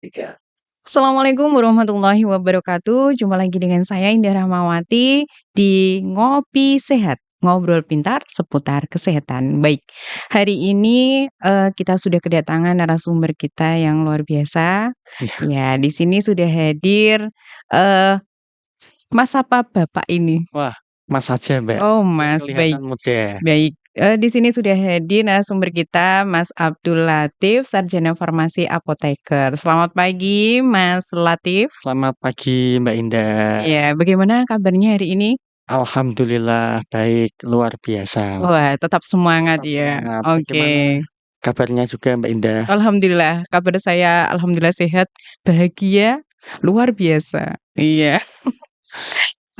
3. Assalamualaikum warahmatullahi wabarakatuh. Jumpa lagi dengan saya Indah Rahmawati di Ngopi Sehat, ngobrol pintar seputar kesehatan. Baik, hari ini kita sudah kedatangan narasumber kita yang luar biasa. Iya. Ya, di sini sudah hadir eh Mas apa Bapak ini? Wah, Mas aja, Mbak. Oh, Biar Mas. kelihatan Baik. muda. Baik, di sini sudah hadir narasumber kita Mas Abdul Latif, Sarjana Farmasi Apoteker. Selamat pagi, Mas Latif. Selamat pagi, Mbak Indah. Iya, bagaimana kabarnya hari ini? Alhamdulillah baik, luar biasa. Wah, tetap semangat Tetap ya. semangat. Bagaimana Oke. kabarnya juga, Mbak Indah? Alhamdulillah, kabar saya alhamdulillah sehat, bahagia, luar biasa. Iya.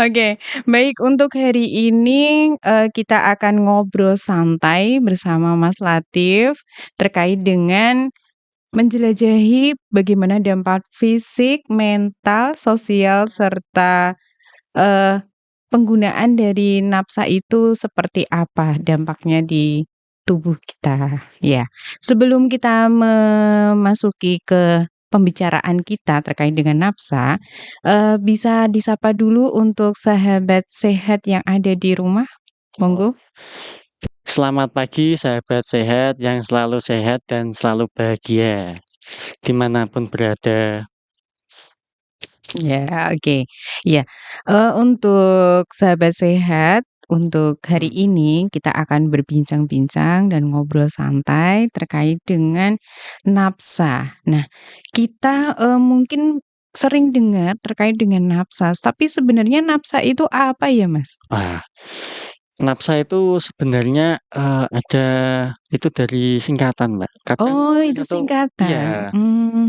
Oke, baik untuk hari ini, kita akan ngobrol santai bersama Mas Latif terkait dengan menjelajahi bagaimana dampak fisik, mental, sosial, serta, eee, penggunaan dari napsa itu seperti apa dampaknya di tubuh kita, ya. Sebelum kita memasuki ke pembicaraan kita terkait dengan napsa, bisa disapa dulu untuk sahabat sehat yang ada di rumah, Oh. monggo. Selamat pagi, sahabat sehat yang selalu sehat dan selalu bahagia dimanapun berada. Ya, oke. Ya, untuk sahabat sehat, untuk hari Hmm. ini kita akan berbincang-bincang dan ngobrol santai terkait dengan napsa. Nah, kita, mungkin sering dengar terkait dengan napsa, tapi sebenarnya napsa itu apa ya, Mas? Wah, napsa itu sebenarnya, ada itu dari singkatan, Mbak. Kadang Oh, kita itu tuh singkatan. iya,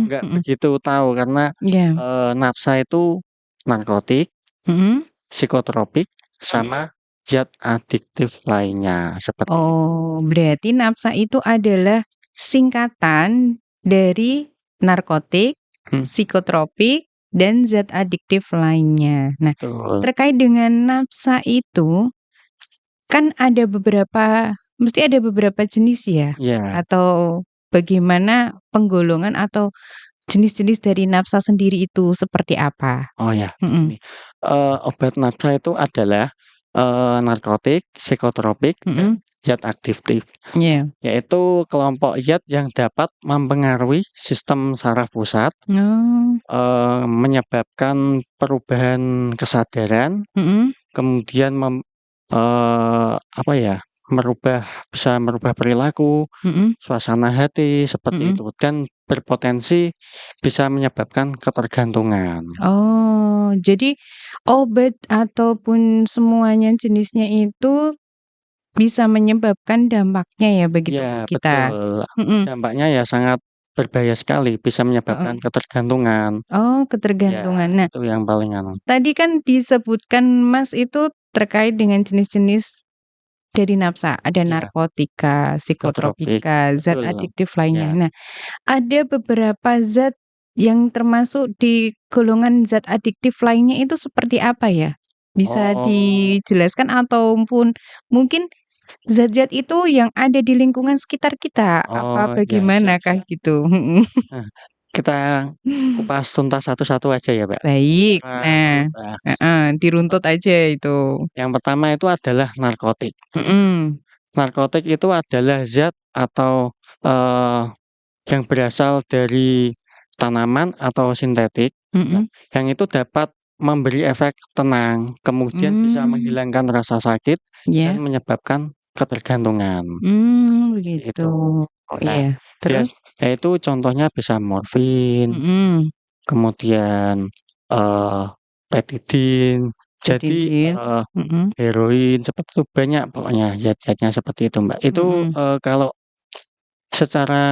nggak Mhm. begitu tahu karena, Iya. napsa itu narkotik, Mhm. psikotropik, sama zat adiktif lainnya, seperti itu. Oh, berarti napsa itu adalah singkatan dari narkotik, Hmm, psikotropik, dan zat adiktif lainnya. Nah, betul. terkait dengan napsa itu, kan ada beberapa mesti ada beberapa jenis ya? Iya. Atau bagaimana penggolongan atau jenis-jenis dari napsa sendiri itu seperti apa? Oh ya, Mhm. begini, obat napsa itu adalah, narkotik, psikotropik, dan Mhm. zat adiktif. Iya. Yaitu kelompok zat yang dapat mempengaruhi sistem saraf pusat, Oh. menyebabkan perubahan kesadaran, Mhm. kemudian apa ya, bisa merubah perilaku, Mhm. suasana hati, seperti Mhm. itu, dan berpotensi bisa menyebabkan ketergantungan. Oh, jadi obat ataupun semuanya jenisnya itu bisa menyebabkan dampaknya ya bagi Iya, tubuh kita? betul. Mhm, Dampaknya ya sangat berbahaya sekali, bisa menyebabkan heeh. ketergantungan. Oh, Ya, ketergantungan. Nah, itu yang paling anu. tadi kan disebutkan Mas itu terkait dengan jenis-jenis dari napsa, ada Ya, narkotika, psikotropik, psikotropika, zat betul. adiktif lainnya. Ya. Nah, ada beberapa zat yang termasuk di golongan zat adiktif lainnya itu seperti apa ya? Bisa Oh, dijelaskan ataupun mungkin zat-zat itu yang ada di lingkungan sekitar kita, apa oh, ya, siap bagaimanakah siap. gitu? Mhm. Nah, kita kupas tuntas satu-satu aja ya, Mbak, Baik, secara nah tuntas. heeh, Pe diruntut aja itu. yang pertama itu adalah narkotik. Mhm. Narkotik itu adalah zat atau, eee, yang berasal dari tanaman atau sintetik, Mhm. yang itu dapat memberi efek tenang, kemudian bisa Mmm, menghilangkan rasa sakit dan iya. menyebabkan ketergantungan, seperti Begitu. itu. Nah, Iya, terus? itu contohnya bisa morfin, Mhm. kemudian, eee, petidin, jadi, Betadine. Mhm. heroin, seperti itu, banyak pokoknya zat-zatnya seperti itu, Mbak. Itu, Mhm. kalau secara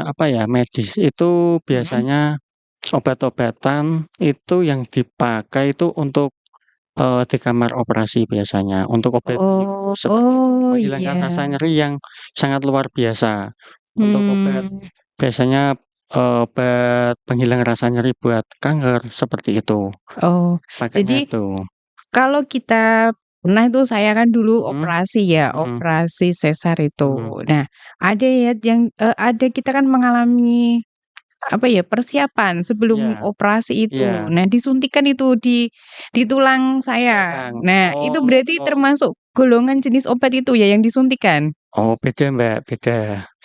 apa ya, medis itu Mhm. biasanya obat-obatan itu yang dipakai itu untuk, di kamar operasi biasanya, untuk obat bius, Oh seperti itu, oh, menghilangkan rasa iya. nyeri yang sangat luar biasa. Untuk obat Mmm. biasanya, obat penghilang rasa nyeri buat kanker, seperti itu, Oh, pakainya jadi itu. kalau kita pernah itu saya kan dulu Mhm, operasi ya, mhm, operasi sesar itu. mhm, Nah, ada ya yang ada kita kan mengalami apa ya, persiapan sebelum Iya operasi itu. iya, Nah, disuntikan itu di tulang saya. belakang. Nah, itu Oh berarti termasuk golongan jenis obat itu ya yang disuntikan? oh beda, Mbak, beda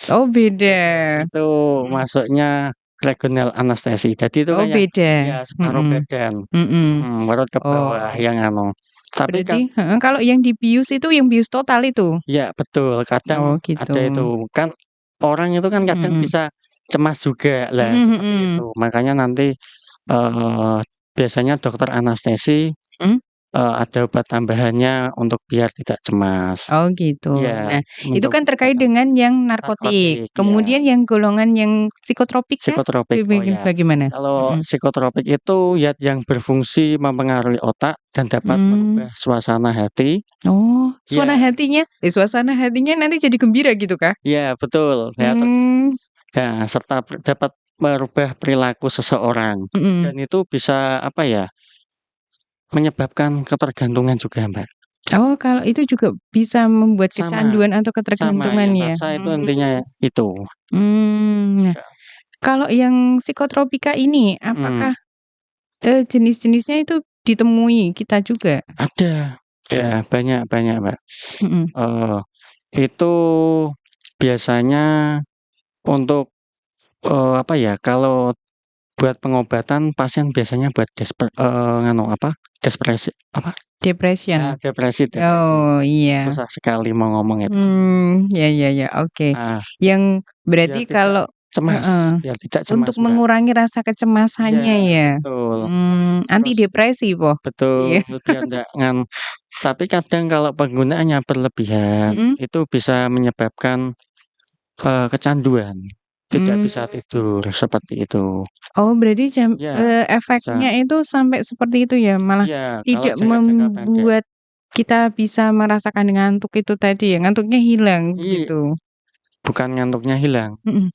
Oh, beda. beda. Itu Mhm. masuknya regional anestesi. Jadi itu Oh, kayak beda. ya separuh Mhm. badan, Mhm. menurut ke bawah Oh, yang anu. Tapi berarti heeh, kalau yang dibius itu yang bius total itu? ya betul, kadang Oh, gitu. ada itu, kan orang itu kan kadang Mhm. bisa cemas juga, lah Mhm seperti itu. mhm. Makanya nanti, eee, biasanya dokter anestesi, Mhm? ada obat tambahannya untuk biar tidak cemas. Oh, gitu. Iya, Nah, itu untuk kan terkait obat dengan yang narkotik. narkotik, iya. Kemudian yang golongan yang psikotropik kah? Psikotropik, oh ya. Bagaimana? Kalau Mhm. psikotropik itu zat yang berfungsi mempengaruhi otak dan dapat Mmm. merubah suasana hati. Oh, Ya suasana hatinya nanti jadi gembira gitu kah? ya betul. Ya Mmm. ya, serta dapat merubah perilaku seseorang Mhm. dan itu bisa, apa ya, menyebabkan ketergantungan juga, Mbak. Oh, kalau itu juga bisa membuat Sama kecanduan atau sama ketergantungan yang ya? paksa itu intinya itu. Nah, Ya, kalau yang psikotropika ini mhm, apakah, jenis-jenisnya itu ditemui kita juga? ada. Ya, banyak banyak, Mbak. Mhm. Eee, itu biasanya untuk, apa ya, kalau buat pengobatan pasien biasanya buat nganu apa, apa, Depression? depresi depresi. Oh, iya. Susah sekali mau ngomong itu. Ya ya ya, oke. Nah, Yang biar berarti tidak kalau cemas heeh, biar tidak cemas, untuk Mbak. mengurangi rasa Iya, kecemasannya ya? betul. Terus Antidepresi po? betul, Iya. biar ndak tapi kadang kalau penggunaannya berlebihan, Mhm. itu bisa menyebabkan, kecanduan, tidak bisa Mmm. tidur, seperti itu. Oh, berarti Ya, bisa. efeknya itu sampai seperti itu ya? Malah Iya, kalau tidak jangka pendek. membuat kita bisa merasakan ngantuk itu tadi ya, ngantuknya hilang I begitu? bukan ngantuknya hilang. Mhm.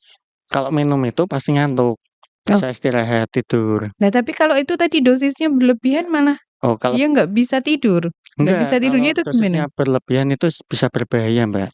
Kalau minum itu pasti ngantuk, Oh, bisa istirahat, tidur. nah tapi kalau itu tadi dosisnya berlebihan malah Oh, kalau dia nggak bisa tidur? Nggak enggak, bisa kalau tidurnya itu gimana? dosisnya berlebihan itu bisa berbahaya, Mbak.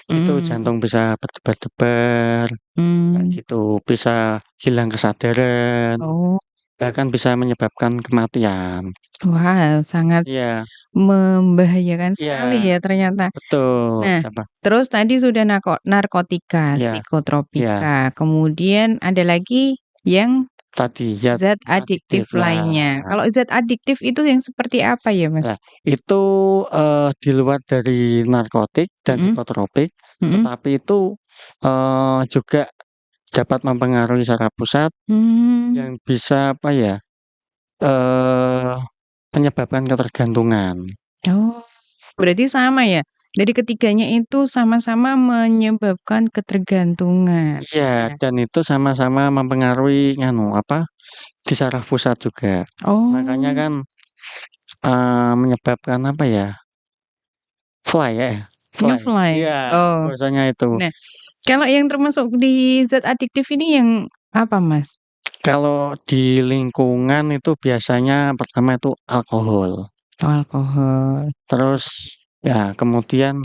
Itu Mmm. jantung bisa berdebar-debar, kayak Mmm. gitu, bisa hilang kesadaran, Oh. bahkan bisa menyebabkan kematian. Wah, sangat Iya membahayakan sekali iya, ya ternyata. betul, Nah, apa terus tadi sudah narkotika, iya iya, psikotropika, kemudian ada lagi yang tadi zat zat adiktif adiktif lah. lainnya. Kalau zat adiktif itu yang seperti apa ya, Mas? Nah, itu, di luar dari narkotik dan Mhm psikotropik, mhm. tetapi itu, juga dapat mempengaruhi saraf pusat Mmm. yang bisa, apa ya, eee, menyebabkan ketergantungan. Oh, berarti sama ya? Dari ketiganya itu sama-sama menyebabkan ketergantungan. Iya, Nah, dan itu sama-sama mempengaruhi nganu, apa, di saraf pusat juga. Makanya oh, kan, menyebabkan, apa ya, fly ya? Fly, nge-fly. iya, Oh, bahasanya itu. nah, kalau yang termasuk di zat adiktif ini yang apa, Mas? Kalau di lingkungan itu biasanya pertama itu alkohol, Oh, alkohol. terus ya kemudian,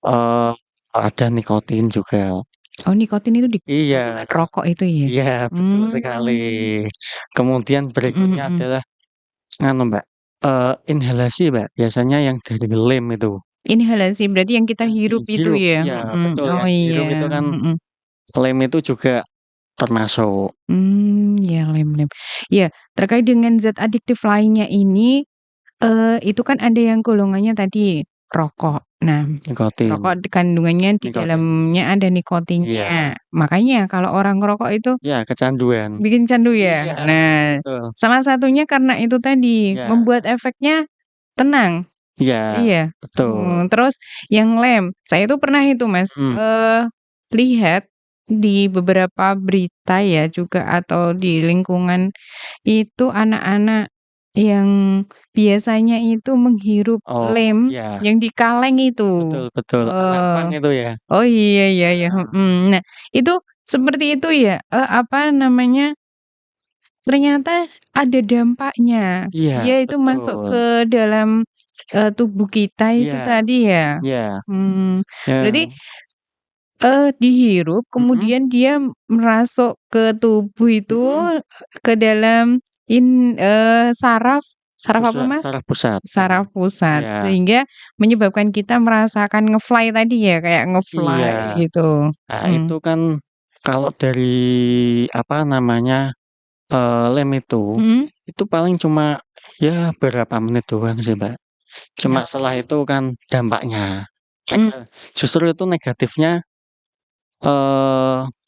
eee, ada nikotin juga. Oh, nikotin itu di Iya, kandungan rokok itu ya? iya betul sekali. Mmm. Kemudian Mhm berikutnya mhm. adalah nganu Mbak, inhalasi Mbak, biasanya yang dari lem itu, Inhalasi berarti yang kita yang hirup itu dihirup ya? iya betul, Oh yang dihirup itu iya, kan mhm. lem itu juga termasuk. Ya lem-lem. Ya, terkait dengan zat adiktif lainnya ini, itu kan ada yang golongannya tadi rokok. Nah, Nikotin rokok kandungannya di nikotin, dalamnya ada iya nikotinnya. Makanya kalau orang ngerokok itu iya kecanduan. bikin candu ya? Iya, Nah, betul. salah satunya karena itu tadi, Iya membuat efeknya tenang. iya, Iya, betul. terus yang lem, saya tuh pernah itu Mas, Mhm, lihat di beberapa berita ya juga atau di lingkungan itu anak-anak yang biasanya itu menghirup oh, lem iya, yang di kaleng itu. betul betul, anak pang itu ya? Oh iya iya iya, Heeh, Nah, itu seperti itu ya, apa namanya, ternyata ada dampaknya. iya, Dia itu masuk betul. ke dalam, tubuh kita itu Iya tadi ya? iya, Mmm, berarti ya Dihirup Mhm, kemudian dia merasuk ke tubuh itu, mhm, ke dalam saraf saraf apa, Mas? saraf pusat. Saraf pusat, Iya sehingga menyebabkan kita merasakan nge-fly tadi ya, kayak iya. nge-fly gitu. Nah, itu Mhm. kan kalau dari apa namanya, lem Mhm? itu paling cuma ya berapa menit doang sih, Mbak. Cuma setelah Oh. itu kan dampaknya, Mmm. justru itu negatifnya,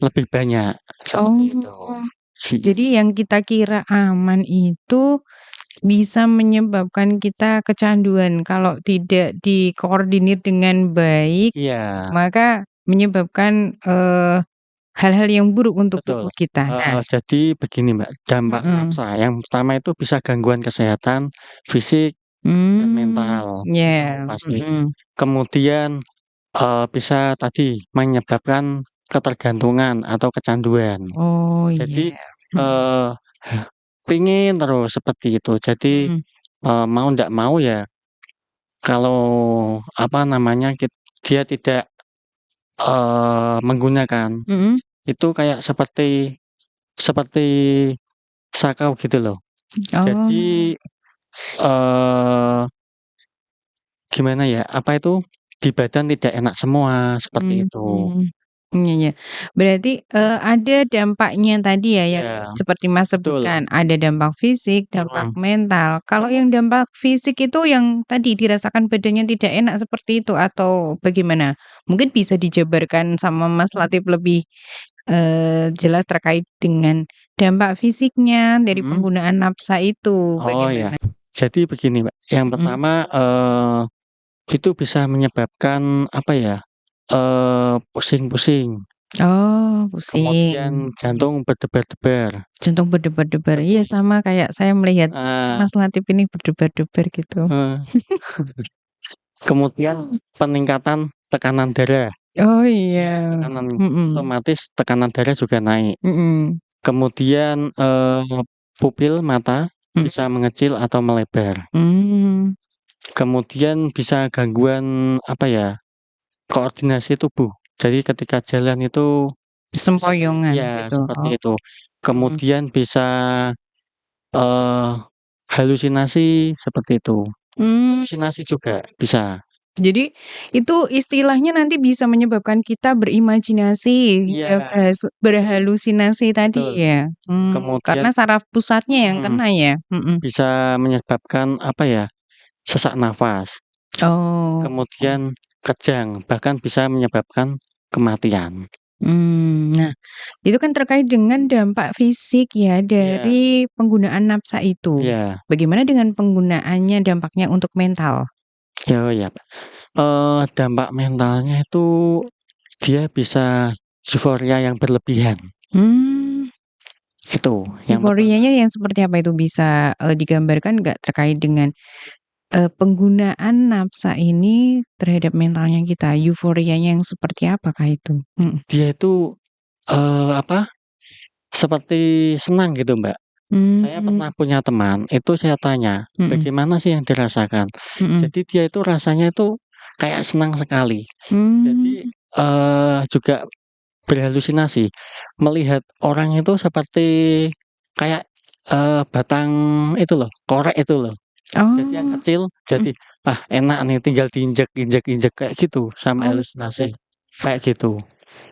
lebih banyak, seperti itu. Oh, Mhm. jadi yang kita kira aman itu bisa menyebabkan kita kecanduan kalau tidak dikoordinir dengan baik, Iya, maka menyebabkan, hal-hal yang buruk untuk betul. tubuh kita. Nah, Jadi begini, Mbak, dampak mhm, NAPSA yang pertama itu bisa gangguan kesehatan fisik dan mental, itu iya, pasti. mhm. Kemudian, bisa tadi menyebabkan ketergantungan atau kecanduan. Oh, Jadi, iya, mhm, eee, pengen terus seperti itu. Jadi, mhm, mau ndak mau ya kalau apa namanya, dia tidak, menggunakan, mhm. itu kayak seperti seperti sakau gitu loh. Oh, Jadi, eee, gimana ya, apa itu, di badan tidak enak semua, seperti itu. mmm. Iya, iya. Berarti, ada dampaknya tadi ya yang Iya, seperti Mas betul, sebutkan, ada dampak fisik, dampak mhm. mental. Kalau yang dampak fisik itu yang tadi dirasakan badannya tidak enak seperti itu atau bagaimana? Mungkin bisa dijabarkan sama Mas Latif lebih, jelas terkait dengan dampak fisiknya dari Mhm. penggunaan napsa itu, Oh ya, bagaimana? jadi begini, Mbak, yang Mhm. pertama, itu bisa menyebabkan apa ya, pusing-pusing, Oh, kemudian pusing. jantung berdebar-debar, Jantung berdebar-debar. Iya seperti sama kayak saya melihat eee Mas Latif ini berdebar-debar gitu. heeh, kemudian peningkatan tekanan darah, Oh ya iya, tekanan mhm, otomatis tekanan darah juga naik. mhm, Kemudian, pupil mata mhm, bisa mengecil atau melebar. mmm, Kemudian bisa gangguan apa ya, koordinasi tubuh. Jadi ketika jalan itu bisa sempoyongan ya gitu, seperti oh, itu. mhm, Kemudian bisa, eee, halusinasi seperti itu. mmm, Halusinasi juga bisa. jadi itu istilahnya nanti bisa menyebabkan kita berimajinasi hingga Iya, berhalusinasi tadi betul. ya? Kemudian Karena saraf pusatnya yang mhm, kena ya? Mhm. bisa menyebabkan apa ya, sesak nafas, Oh. kemudian kejang, bahkan bisa menyebabkan kematian. Nah, itu kan terkait dengan dampak fisik ya Iya dari penggunaan napsa itu. iya. Bagaimana dengan penggunaannya dampaknya untuk mental? Oh ya, dampak mentalnya itu dia bisa euforia yang berlebihan, Mmm, itu yang pertama. euforianya yang seperti apa itu bisa, digambarkan nggak terkait dengan, penggunaan napsa ini terhadap mentalnya kita? Euforianya yang seperti apakah itu? Mhm. Dia itu, apa, seperti senang gitu, Mbak. Saya Mmm, pernah punya teman, itu saya tanya, mhm, "Bagaimana sih yang dirasakan?" mhm, Jadi dia itu rasanya itu kayak senang sekali. Jadi, mmm, juga berhalusinasi, melihat orang itu seperti kayak, batang itu loh, korek itu loh. Jadi yang oh, kecil, mhm. jadi, "Ah, enak nih tinggal diinjek injek injek," kayak gitu, sampai Oh. halusinasi, kayak gitu.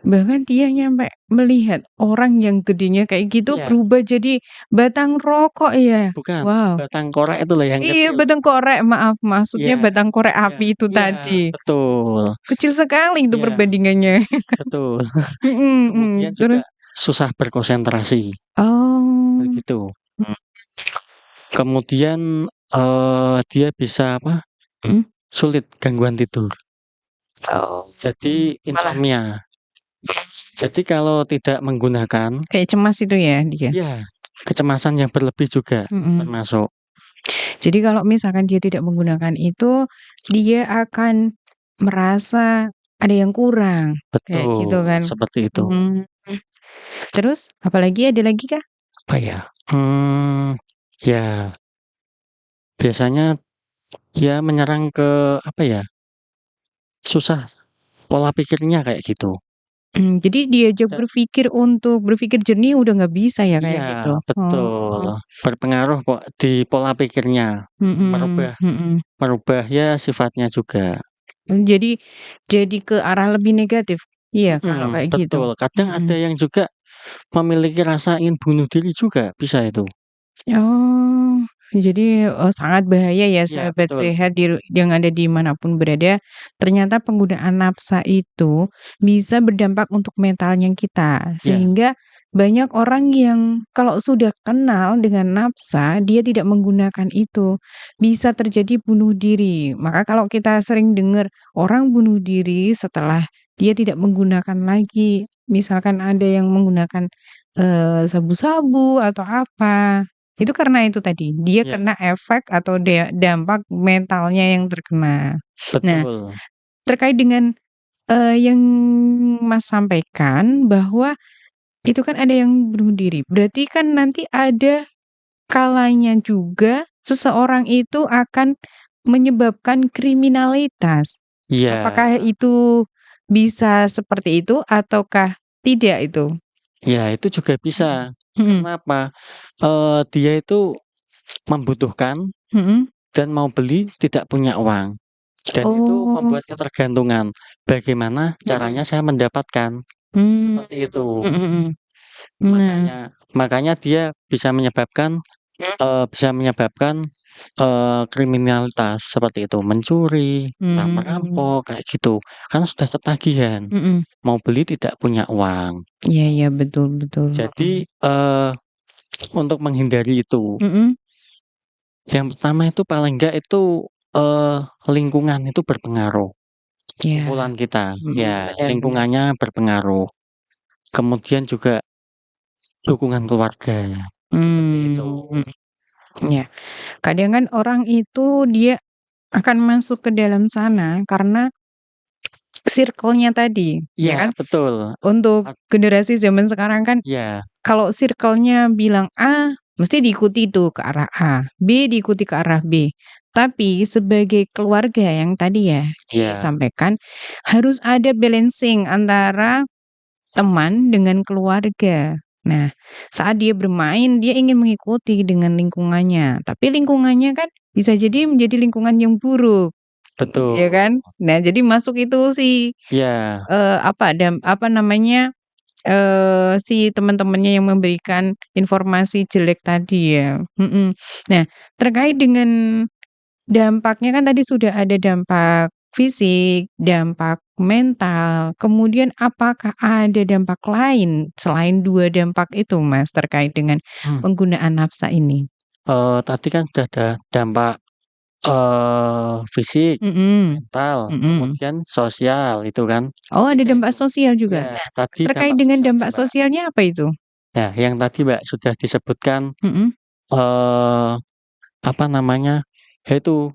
Bahkan dia nyampe melihat orang yang gedenya kayak gitu Iya, berubah jadi batang rokok ya? bukan, Wow. batang korek itu loh yang Iya, kecil. batang korek, maaf, maksudnya Iya batang korek iya api itu iya, tadi. betul, Kecil sekali itu iya, perbandingannya. betul. Mhm, Kemudian mhm, juga terus? susah berkonsentrasi, Oh, begitu. mhm, Kemudian, dia bisa apa, mhm. sulit gangguan tidur, Oh, jadi malah insomnia. Jadi kalau tidak menggunakan kayak cemas itu ya dia? ya, kecemasan yang berlebih juga Mhm. termasuk. Jadi kalau misalkan dia tidak menggunakan itu, dia akan merasa ada yang kurang, kayak gitu Betul, kan? seperti itu. Mmm. Terus apalagi, ada lagi kah? Apa ya, ya biasanya ya menyerang ke apa ya, susah pola pikirnya kayak gitu. Jadi diajak Ja berpikir untuk berpikir jernih udah nggak bisa ya iya, kayak gitu? betul, Oh, berpengaruh kok di pola pikirnya, mhm merubah mhm. merubah ya sifatnya juga. Jadi ke arah lebih negatif? Iya kalau kayak gitu? Betul, kadang ada Mhm. yang juga memiliki rasa ingin bunuh diri juga, bisa itu. Oh, jadi, sangat bahaya ya Iya, sahabat betul. sehat yang ada di manapun berada, ternyata penggunaan nafsa itu bisa berdampak untuk mentalnya kita. Iya Sehingga banyak orang yang kalau sudah kenal dengan nafsa, dia tidak menggunakan itu, bisa terjadi bunuh diri. Maka kalau kita sering dengar orang bunuh diri setelah dia tidak menggunakan lagi, misalkan ada yang menggunakan, sabu-sabu atau apa. Itu karena itu tadi, dia iya, kena efek atau dampak mentalnya yang terkena. Nah, betul. terkait dengan, yang Mas sampaikan bahwa itu kan ada yang bunuh diri, berarti kan nanti ada kalanya juga seseorang itu akan menyebabkan kriminalitas. Iya, Apakah itu bisa seperti itu ataukah tidak itu? iya itu juga bisa. Mhm. Mhm Kenapa? Dia itu membutuhkan mhm. dan mau beli tidak punya uang, dan itu Oh, membuat ketergantungan. Bagaimana mhm. caranya saya mendapatkan? Mmm, Seperti itu. mhm mhm. Nah, Makanya makanya dia bisa menyebabkan kriminalitas seperti itu, mencuri, entah mmm, merampok, kayak gitu. Karena sudah ketagihan, mhm. mau beli tidak punya uang. Iya iya, betul betul, Jadi, mhm. untuk menghindari itu, Mhm? yang pertama itu paling enggak itu, eee, lingkungan itu berpengaruh, Iya, kumpulan kita, ya bener bener. lingkungannya berpengaruh. Kemudian juga dukungan keluarga, seperti itu. Mhm, iya. Kadang kan orang itu dia akan masuk ke dalam sana karena circle-nya tadi, ya Iya kan? betul, Untuk generasi zaman sekarang kan iya kalau circle-nya bilang A, mesti diikuti tuh ke arah A, B diikuti ke arah B. Tapi sebagai keluarga yang tadi ya iya, disampaikan, harus ada balancing antara teman dengan keluarga. Nah, saat dia bermain, dia ingin mengikuti dengan lingkungannya, tapi lingkungannya kan bisa jadi menjadi lingkungan yang buruk, ya betul. kan? Nah, jadi masuk itu si, Iya, apa namanya, si teman-temannya yang memberikan informasi jelek tadi ya, mhm. Nah, terkait dengan dampaknya kan tadi sudah ada dampak fisik, dampak mental, kemudian apakah ada dampak lain selain 2 dampak itu Mas, terkait dengan mmm, penggunaan nafsa ini? tadi kan sudah ada dampak, fisik, Mhm, mental, mhm. kemudian sosial itu kan, Oh, ada 3 dampak itu. sosial Iya, juga? Nah, tadi terkait dampak dengan sosialnya, dampak Mbak. sosialnya apa itu? Nah, yang tadi, Mbak, sudah disebutkan, Mhm. eee, apa namanya, yaitu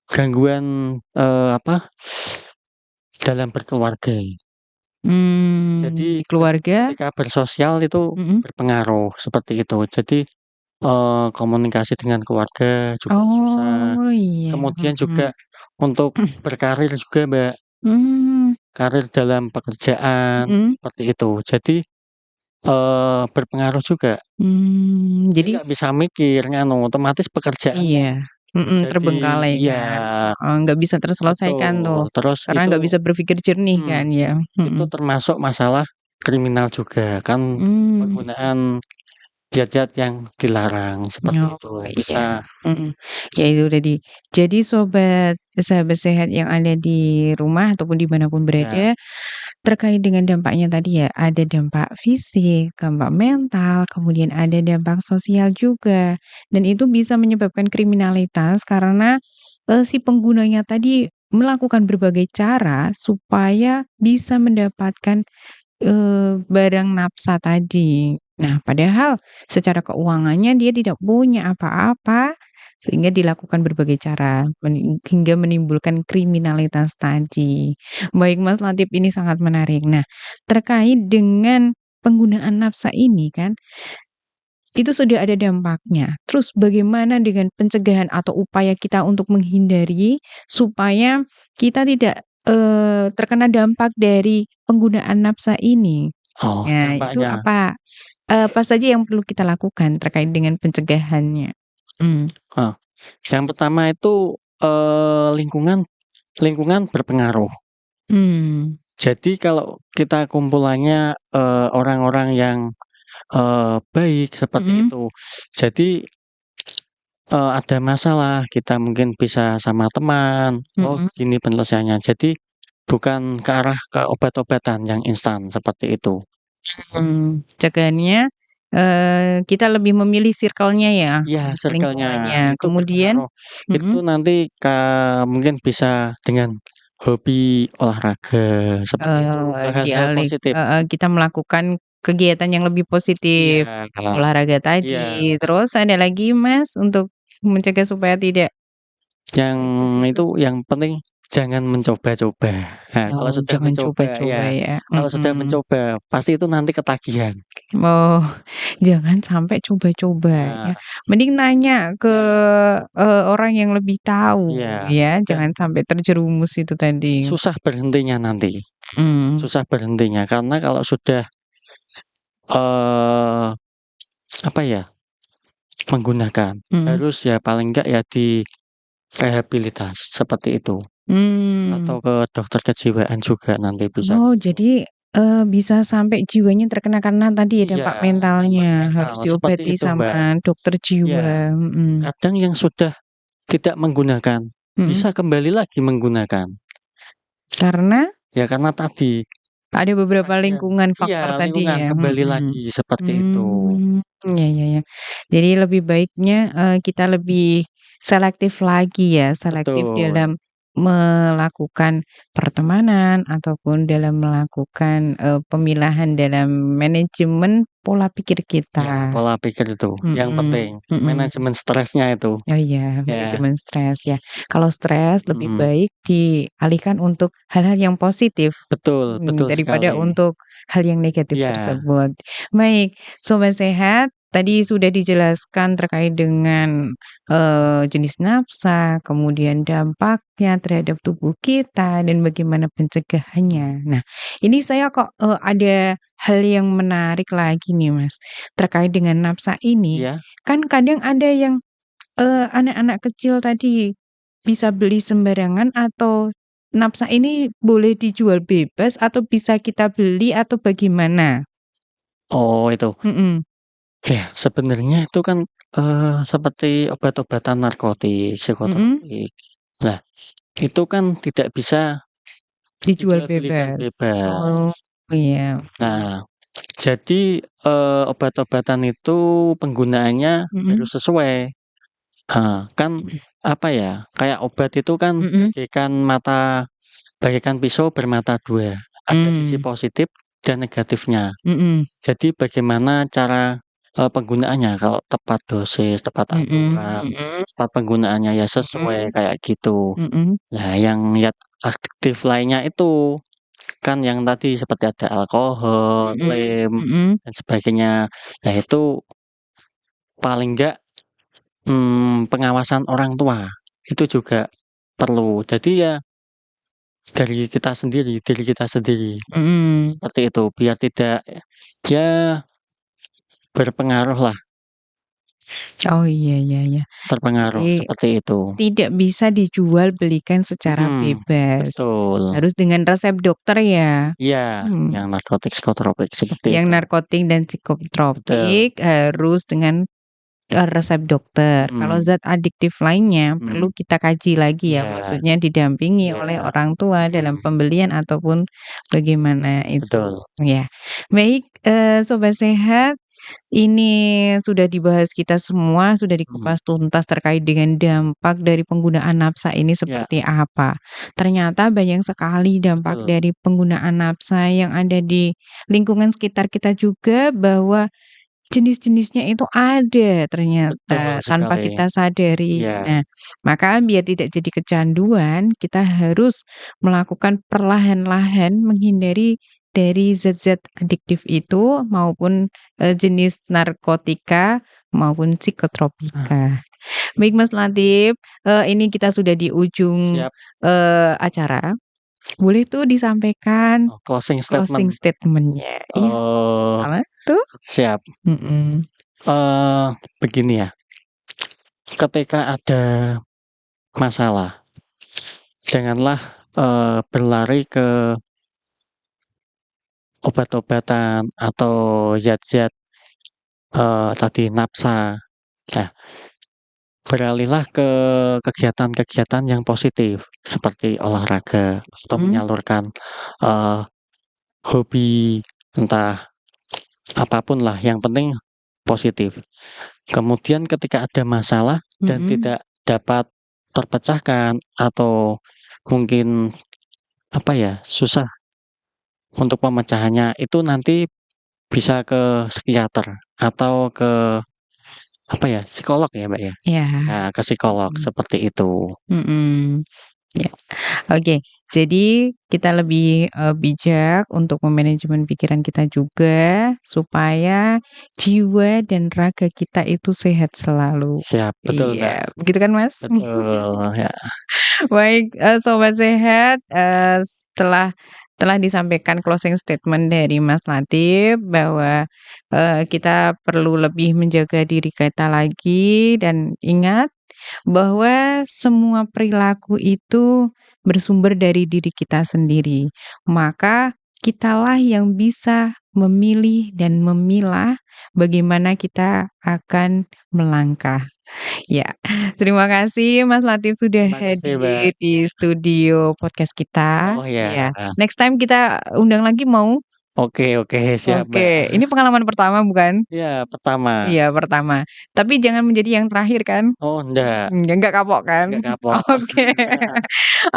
gangguan, apa, dalam berkeluarga. Di Jadi keluarga? ketika bersosial itu Mhm. berpengaruh, seperti itu. Jadi, komunikasi dengan keluarga juga susah, Oh, iya, kemudian mhm. juga untuk berkarir juga, Mbak, Mmm, karir dalam pekerjaan, mhm. seperti itu. Jadi, berpengaruh juga. Dia Jadi nggak bisa mikir, nganu, otomatis pekerjaannya iya, mhm, jadi terbengkalai iya, kan, heeh, nggak bisa terselesaikan tuh, betul. Terus karena itu nggak bisa berpikir jernih mhm, kan ya, itu mhm. termasuk masalah kriminal juga, kan Mmm, penggunaan zat-zat yang dilarang, seperti oh itu. iya, Bisa mhm, ya itu tadi. Jadi sahabat sehat yang ada di rumah ataupun di mana pun ya, berada, terkait dengan dampaknya tadi ya, ada dampak fisik, dampak mental, kemudian ada dampak sosial juga, dan itu bisa menyebabkan kriminalitas karena, si penggunanya tadi melakukan berbagai cara supaya bisa mendapatkan barang nafsa tadi. Nah, padahal secara keuangannya dia tidak punya apa-apa, sehingga dilakukan berbagai cara hingga menimbulkan kriminalitas tadi. Baik Mas Latif, ini sangat menarik. Nah, terkait dengan penggunaan nafsa ini kan, itu sudah ada dampaknya. Terus bagaimana dengan pencegahan atau upaya kita untuk menghindari supaya kita tidak, terkena dampak dari penggunaan napsa ini. Oh, Nah, itu dampaknya. apa saja yang perlu kita lakukan terkait dengan pencegahannya? Mmm. Heeh, yang pertama itu, lingkungan lingkungan berpengaruh. Mmm. Jadi kalau kita kumpulannya, orang-orang yang, baik seperti Mhm. itu, jadi, ada masalah kita mungkin bisa sama teman, "Oh, Mhm. gini penyelesaiannya." Jadi bukan ke arah ke obat-obatan yang instan seperti itu. Cegahannya, kita lebih memilih circle-nya ya, Iya, circle-nya lingkungannya. itu Kemudian berpengaruh. Itu mhm, nanti mungkin bisa dengan hobi olahraga seperti itu, ke hal-hal positif. kita melakukan kegiatan yang lebih positif, Iya, olahraga iya. tadi. Terus ada lagi Mas untuk mencegah supaya tidak Yang ke itu situ? yang penting jangan mencoba-coba. Nah, kalau Oh, sudah jangan mencoba coba-coba ya, ya, kalau sudah mhm. mencoba pasti itu nanti ketagihan. Oh, jangan sampai coba-coba ya. Nah, Mending nanya ke, orang yang lebih tahu iya, ya, jangan dan sampai terjerumus itu tadi. susah berhentinya nanti, Mmm. susah berhentinya karena kalau sudah, eee, apa ya, menggunakan, Mhm. harus ya paling enggak ya direhabilitas seperti itu, atau Mmm. ke dokter kejiwaan juga nanti bisa ke Oh, situ. jadi, bisa sampai jiwanya terkena karena tadi ya Iya, dampak dampak mentalnya, mental harus seperti diobati itu, Mbak. sama dokter Iya, jiwa, mhm. kadang yang sudah tidak menggunakan, Mhm. bisa kembali lagi menggunakan. Karena Ya karena tadi, ada beberapa ada lingkungan iya faktor tadi lingkungan ya? kembali Mhm. lagi seperti itu. Ya ya ya. Jadi lebih baiknya, kita lebih selektif lagi ya, selektif Betul, dalam melakukan pertemanan ataupun dalam melakukan, pemilahan dalam manajemen pola pikir ya kita. pola pikir itu yang penting, Mhm mhm. manajemen stresnya itu, Oh iya, ya, manajemen stres ya. Kalau stres lebih mhm, baik dialihkan untuk hal-hal yang positif, betul betul daripada sekali. untuk hal yang negatif Iya, tersebut. Baik, sobat sehat, tadi sudah dijelaskan terkait dengan, jenis nafsa, kemudian dampaknya terhadap tubuh kita, dan bagaimana pencegahannya. Nah, ini saya kok, ada hal yang menarik lagi nih Mas, terkait dengan nafsa ini. iya, Kan kadang ada yang anak-anak kecil tadi bisa beli sembarangan atau napsa ini boleh dijual bebas atau bisa kita beli atau bagaimana? oh itu, Mhm. ya sebenarnya itu kan, seperti obat-obatan narkotik, Mhm. psikotropik. Lah, itu kan tidak bisa Dijual dijual-belikan bebas. Oh, bebas. iya. Nah, jadi, obat-obatan itu penggunaannya Mhm. harus sesuai. Kan apa ya, kayak obat itu kan Mhm. bagaikan pisau bermata dua, ada sisi Mmm. positif dan negatifnya. Mhm. Jadi bagaimana cara, penggunaannya, kalau tepat dosis, tepat Mhm. aturan, Mhm. tepat penggunaannya ya sesuai Mhm. kayak gitu. Mhm. Nah yang aktif lainnya itu, kan yang tadi seperti ada alkohol, Mhm. lem, Mhm. dan sebagainya. Nah itu paling enggak, pengawasan orang tua, itu juga perlu. Jadi ya diri kita sendiri, Mhm. seperti itu, biar tidak, ya berpengaruhlah, Oh, iya iya iya. terpengaruh Jadi seperti itu. tidak bisa dijual belikan secara Mhm, bebas, betul. harus dengan resep dokter ya? Iya, Mmm, yang narkotik, psikotropik seperti yang itu. narkotik dan Betul, psikotropik harus dengan, resep dokter. Kalau mhm, zat adiktif lainnya perlu mhm. kita kaji lagi ya, Iya maksudnya didampingi oleh iya, orang tua dalam mhm, pembelian ataupun bagaimana itu, betul, ya. Baik, sobat sehat, ini sudah dibahas kita semua, sudah mhm, dikupas tuntas terkait dengan dampak dari penggunaan napsa ini iya, seperti apa. Ternyata banyak sekali dampak betul dari penggunaan napsa yang ada di lingkungan sekitar kita juga, bahwa jenis-jenisnya itu ada betul ternyata tanpa sekali, kita sadari. iya, Nah, maka biar tidak jadi kecanduan, kita harus melakukan perlahan-lahan menghindari dari zat-zat adiktif itu maupun, jenis narkotika maupun ah, psikotropika. Baik Mas Latif, ini kita sudah di ujung, siap, acara. Boleh tuh disampaikan Oh, closing closing statement. statement-nya. Iya, Oh, apa tuh? siap. Mhm. Begini ya, ketika ada masalah, janganlah, berlari ke obat-obatan atau zat-zat, tadi nafsa. Nah, beralihlah ke kegiatan-kegiatan yang positif, seperti olahraga atau Mhm. menyalurkan, eee, hobi, entah apapun lah, yang penting positif. Kemudian ketika ada masalah dan Mhm. tidak dapat terpecahkan atau mungkin, apa ya, susah untuk pemecahannya, itu nanti bisa ke psikiater atau ke, apa ya, psikolog ya, Mbak, ya? Iya. Nah, ke psikolog, Mhm. seperti itu. Mhm. Ya. Oke, jadi kita lebih, bijak untuk memanajemen pikiran kita juga, supaya jiwa dan raga kita itu sehat selalu. Siap, betul, Mbak. Iya, begitu kan, Mas? Betul, ya. Baik, sobat sehat, telah disampaikan closing statement dari Mas Latif bahwa, kita perlu lebih menjaga diri kita lagi dan ingat bahwa semua perilaku itu bersumber dari diri kita sendiri. Maka kitalah yang bisa memilih dan memilah bagaimana kita akan melangkah. Ya, terima kasih Mas Latif sudah Terima kasih, Mbak. hadir di studio podcast kita. Oh, ya. Ya, next time kita undang lagi mau? Oke, siap, Mbak. Oke, ini pengalaman pertama bukan? Iya, pertama. Iya, pertama. Tapi jangan menjadi yang terakhir kan? Oh, enggak Nggak kapok kan? enggak kapok. Oke.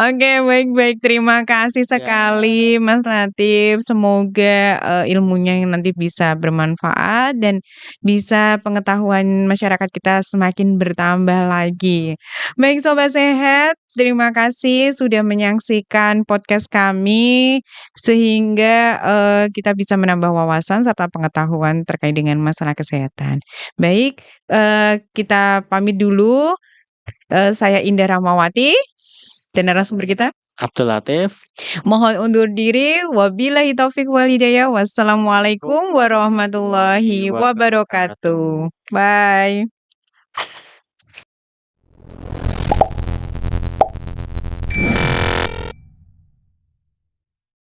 Oke, baik baik. Terima kasih Ya, sekali Mas Latif. Semoga, ilmunya yang nanti bisa bermanfaat dan bisa pengetahuan masyarakat kita semakin bertambah lagi. Baik sobat sehat, terima kasih sudah menyaksikan podcast kami sehingga, kita bisa menambah wawasan serta pengetahuan terkait dengan masalah kesehatan. Baik, kita pamit dulu. Saya Indah Rahmawati dan narasumber kita Abdul Latif. mohon undur diri. Wabillahi taufik wal hidayah. Wassalamualaikum warahmatullahi wabarakatuh. Bye.